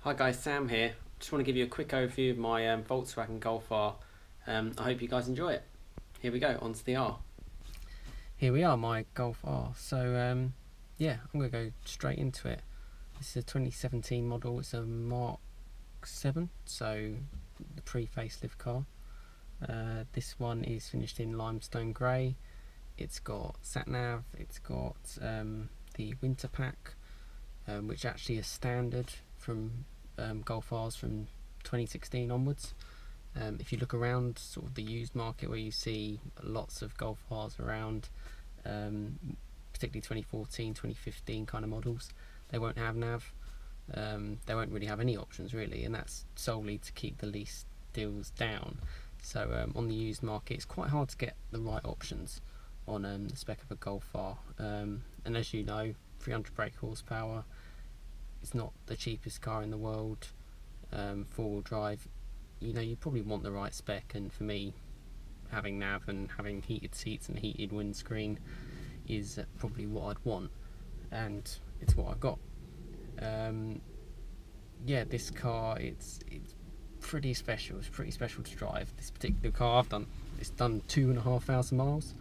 Hi guys, Sam here. Just want to give you a quick overview of my Volkswagen Golf R. I hope you guys enjoy it. Here we go, onto the R. Here we are, my Golf R. Yeah, I'm going to go straight into it. This is a 2017 model. It's a Mk7, so the pre-facelift car. This one is finished in limestone grey. It's got sat-nav, it's got the winter pack, which actually is standard from Golf R's from 2016 onwards. If you look around sort of the used market where you see lots of Golf R's around, particularly 2014, 2015 kind of models, they won't have nav. They won't really have any options really, and that's solely to keep the lease deals down. So on the used market, it's quite hard to get the right options on the spec of a Golf R. And as you know, 300 brake horsepower. It's not the cheapest car in the world. Four-wheel drive, you know, you probably want the right spec, and for me, having nav and having heated seats and heated windscreen is probably what I'd want, and it's what I've got. Yeah, this car, it's pretty special. It's pretty special to drive. This particular car, it's done 2,500 miles.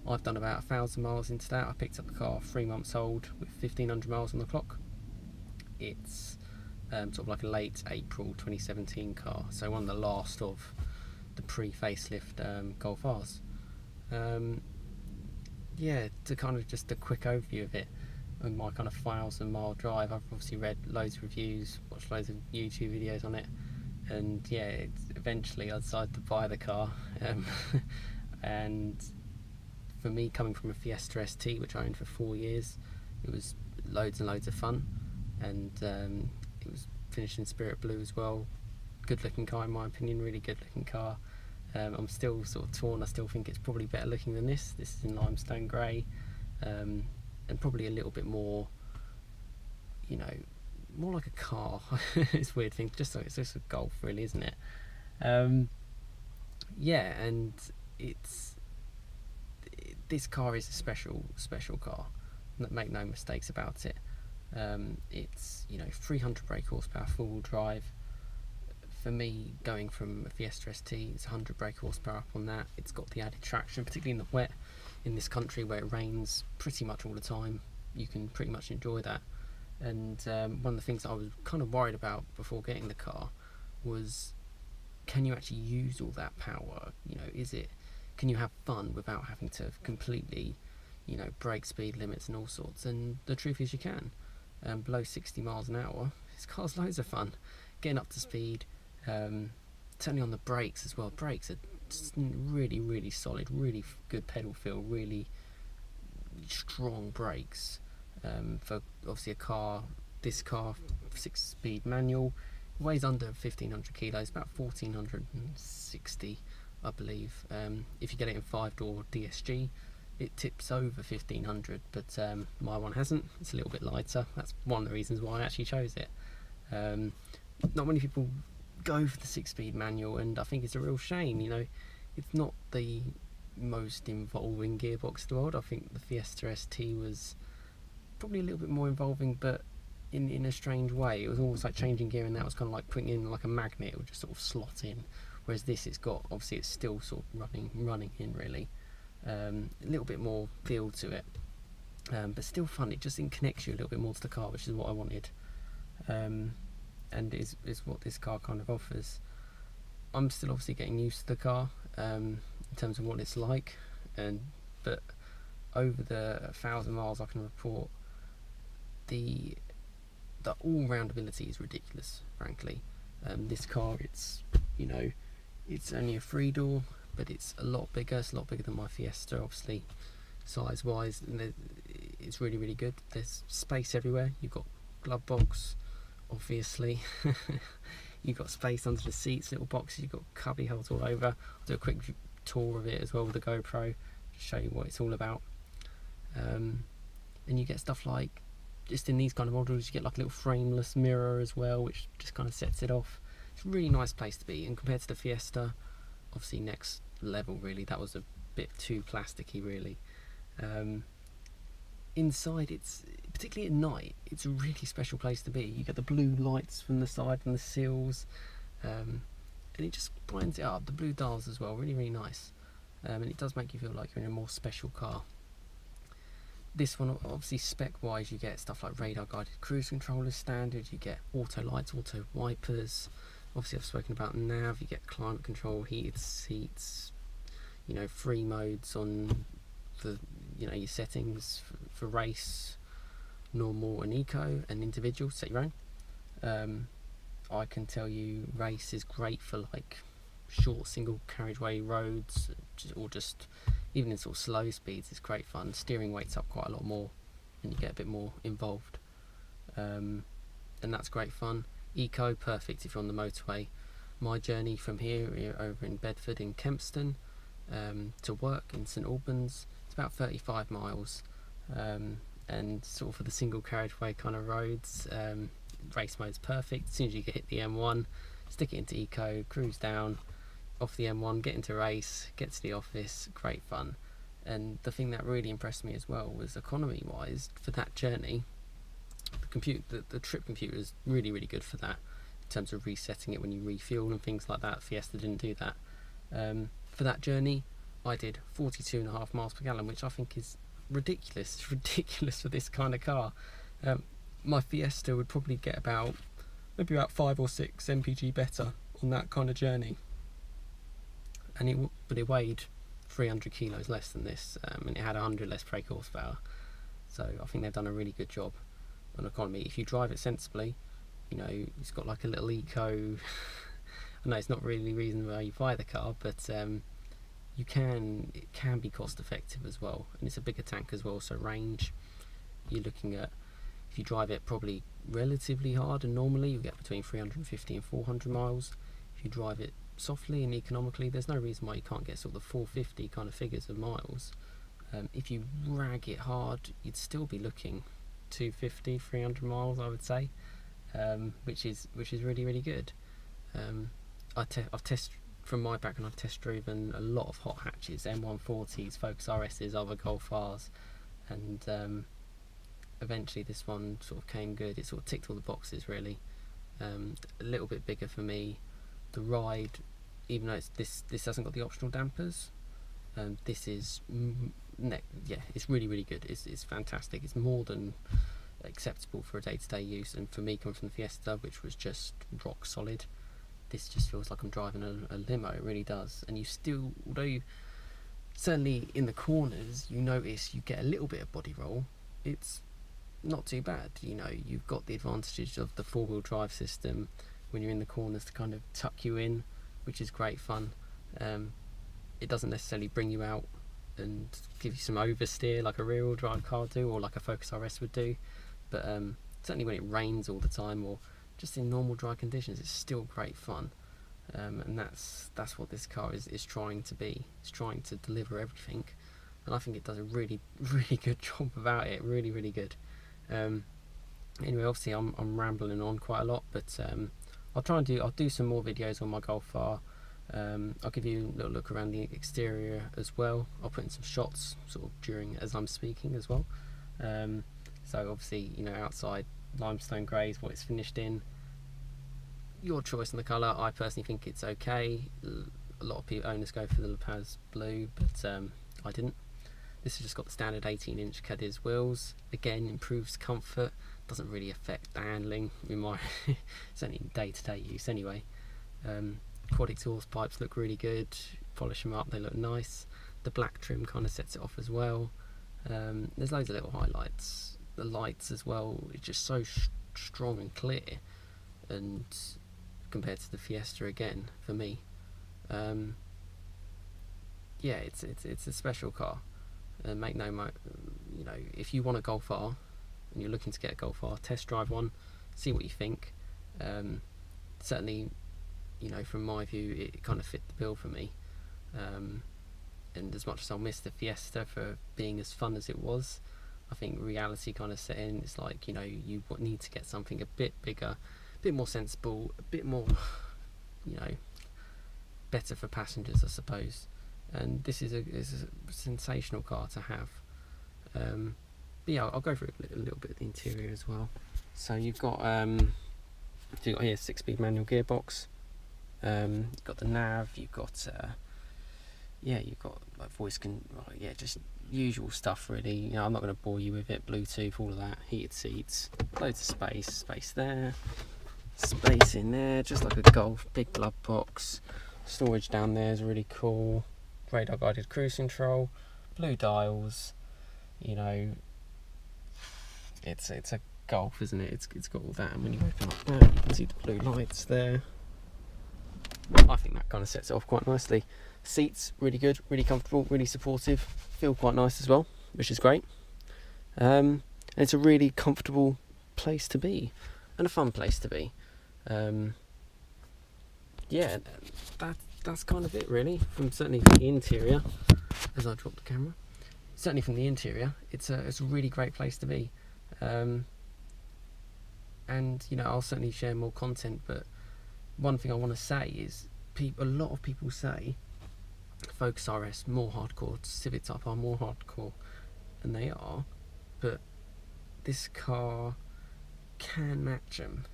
I've done about 1,000 miles into that. I picked up the car 3 months old with 1,500 miles on the clock. It's sort of like a late April 2017 car, so one of the last of the pre-facelift Golf R's. Yeah, to kind of just a quick overview of it and my kind of 1,000 mile drive, I've obviously read loads of reviews, watched loads of YouTube videos on it, and yeah, eventually I decided to buy the car. And for me, coming from a Fiesta ST, which I owned for 4 years, it was loads and loads of fun. And it was finished in Spirit Blue as well. Good looking car in my opinion, really good looking car. I'm still sort of torn. I still think it's probably better looking than this. This is in limestone grey, and probably a little bit more, you know, more like a car. It's a weird thing, it's just a Golf really, isn't it? Yeah, and this car is a special car. Make no mistakes about it. It's, you know, 300 brake horsepower, four-wheel drive. For me, going from a Fiesta ST, it's 100 brake horsepower up on that. It's got the added traction, particularly in the wet in this country where it rains pretty much all the time. You can pretty much enjoy that. And one of the things I was kind of worried about before getting the car was, can you actually use all that power? You know, can you have fun without having to completely, you know, break speed limits and all sorts? And the truth is you can. Below 60 miles an hour, this car's loads of fun. Getting up to speed, turning on the brakes as well. Brakes are really, really solid, really good pedal feel, really strong brakes. For obviously this car, 6-speed manual, weighs under 1,500 kilos, about 1,460, I believe. If you get it in 5-door DSG, it tips over 1,500, but my one hasn't. It's a little bit lighter. That's one of the reasons why I actually chose it. Not many people go for the 6-speed manual, and I think it's a real shame. You know, it's not the most involving gearbox in the world. I think the Fiesta ST was probably a little bit more involving, but in a strange way. It was almost like changing gear, and that was kind of like putting in like a magnet. It would just sort of slot in. Whereas this, it's still sort of running in really. A little bit more feel to it, but still fun. It just connects you a little bit more to the car, which is what I wanted, and is what this car kind of offers. I'm still obviously getting used to the car in terms of what it's like, but over the 1,000 miles I can report the all-round ability is ridiculous, frankly. This car, it's, you know, it's only a 3-door, but it's a lot bigger. It's a lot bigger than my Fiesta, obviously, size-wise, and it's really, really good. There's space everywhere. You've got glove box, obviously. You've got space under the seats, little boxes. You've got cubby holes all over. I'll do a quick tour of it as well with the GoPro to show you what it's all about. And you get stuff like, just in these kind of models, you get like a little frameless mirror as well, which just kind of sets it off. It's a really nice place to be, and compared to the Fiesta, obviously next level really. That was a bit too plasticky really. inside, it's particularly at night, it's a really special place to be. You get the blue lights from the side, from the sills, and it just brightens it up. The blue dials as well, really nice, and it does make you feel like you're in a more special car. This one, obviously spec wise, you get stuff like radar guided cruise control as standard, you get auto lights, auto wipers, obviously I've spoken about nav, you get climate control, heated seats, you know, free modes on the, you know, your settings for race, normal and eco, and individual, set your own. I can tell you race is great for like short single carriageway roads, or just even in sort of slow speeds. It's great fun. Steering weight's up quite a lot more and you get a bit more involved, and that's great fun. Eco, perfect if you're on the motorway. My journey from here over in Bedford in Kempston to work in St Albans, it's about 35 miles, and sort of for the single carriageway kind of roads, race mode's perfect. As soon as you hit the M1, stick it into eco, cruise down off the M1, get into race, get to the office, great fun. And the thing that really impressed me as well was economy wise for that journey, the trip computer is really good for that, in terms of resetting it when you refuel and things like that. Fiesta didn't do that. For that journey I did 42.5 miles per gallon, which I think is ridiculous. It's ridiculous for this kind of car. My Fiesta would probably get maybe about 5 or 6 MPG better on that kind of journey, and but it weighed 300 kilos less than this, and it had 100 less brake horsepower. So I think they've done a really good job on economy. If you drive it sensibly, you know, it's got like a little eco I know it's not really the reason why you buy the car, but it can be cost effective as well, and it's a bigger tank as well. So range, you're looking at, if you drive it probably relatively hard and normally, you get between 350 and 400 miles. If you drive it softly and economically, there's no reason why you can't get sort of the 450 kind of figures of miles. If you rag it hard, you'd still be looking 250, 300 miles, I would say, which is really good. From my background, I've test driven a lot of hot hatches, M140s, Focus RSs, other Golf Rs, and eventually this one sort of came good. It sort of ticked all the boxes really. A little bit bigger for me. The ride, even though this hasn't got the optional dampers, this is it's really good. It's fantastic. It's more than acceptable for a day-to-day use, and for me, coming from the Fiesta, which was just rock solid, this just feels like I'm driving a limo. It really does. And you still, although certainly in the corners you notice you get a little bit of body roll, it's not too bad. You know, you've got the advantages of the four-wheel drive system when you're in the corners to kind of tuck you in, which is great fun. It doesn't necessarily bring you out and give you some oversteer like a rear-wheel drive car do, or like a Focus RS would do, but certainly when it rains all the time, or just in normal dry conditions, it's still great fun. And that's what this car is trying to be. It's trying to deliver everything, and I think it does a really good job about it. Really good. Anyway, obviously I'm rambling on quite a lot, but I'll do some more videos on my Golf R. I'll give you a little look around the exterior as well. I'll put in some shots sort of as I'm speaking as well. So obviously, you know, outside limestone grey is what it's finished in. Your choice on the colour. I personally think it's okay. A lot of owners go for the La Paz blue, but I didn't. This has just got the standard 18-inch Cadiz wheels. Again, improves comfort. Doesn't really affect the handling in my certainly day-to-day use anyway. Quad exhaust pipes look really good. Polish them up, they look nice. The black trim kind of sets it off as well. There's loads of little highlights. The lights as well, it's just so strong and clear, and compared to the Fiesta again, for me, yeah, it's a special car. Make no you know, if you want a Golf R and you're looking to get a Golf R, test drive one, see what you think. Certainly, you know, from my view, it kind of fit the bill for me. And as much as I'll miss the Fiesta for being as fun as it was, I think reality kind of set in. It's like, you know, you need to get something a bit bigger, a bit more sensible, a bit more, you know, better for passengers, I suppose. And this is a sensational car to have. But yeah, I'll go through a little bit of the interior as well. So you've got here 6-speed manual gearbox. You've got the nav. You've got you've got like just usual stuff really. You know, I'm not going to bore you with it. Bluetooth, all of that. Heated seats, loads of space there, space in there, just like a Golf. Big glove box. Storage down there is really cool. Radar guided cruise control, blue dials. You know, it's a Golf, isn't it? It's got all that, and when you open up that, you can see the blue lights there. I think that kind of sets it off quite nicely. Seats really good, really comfortable, really supportive. Feel quite nice as well, which is great. And it's a really comfortable place to be, and a fun place to be. Yeah, that's kind of it really. From certainly from the interior, as I drop the camera. Certainly from the interior, it's a really great place to be. And you know, I'll certainly share more content, but one thing I want to say is a lot of people say Focus RS more hardcore, Civic Type R more hardcore, and they are, but this car can match them.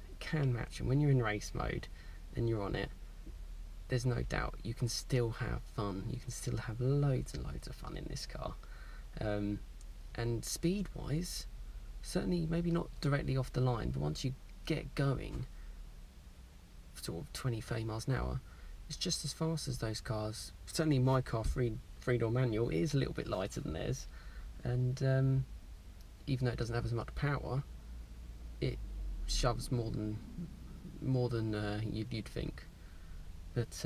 When you're in race mode and you're on it, there's no doubt you can still have fun. You can still have loads and loads of fun in this car. And speed wise, certainly maybe not directly off the line, but once you get going sort of 20-30 miles an hour, it's just as fast as those cars. Certainly my car, three-door manual, is a little bit lighter than theirs, and even though it doesn't have as much power, it shoves more than you'd think. But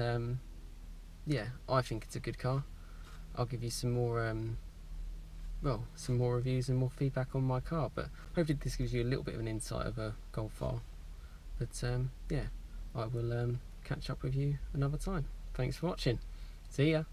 yeah, I think it's a good car. I'll give you some more reviews and more feedback on my car, but hopefully this gives you a little bit of an insight of a Golf R. But yeah, I will catch up with you another time. Thanks for watching. See ya.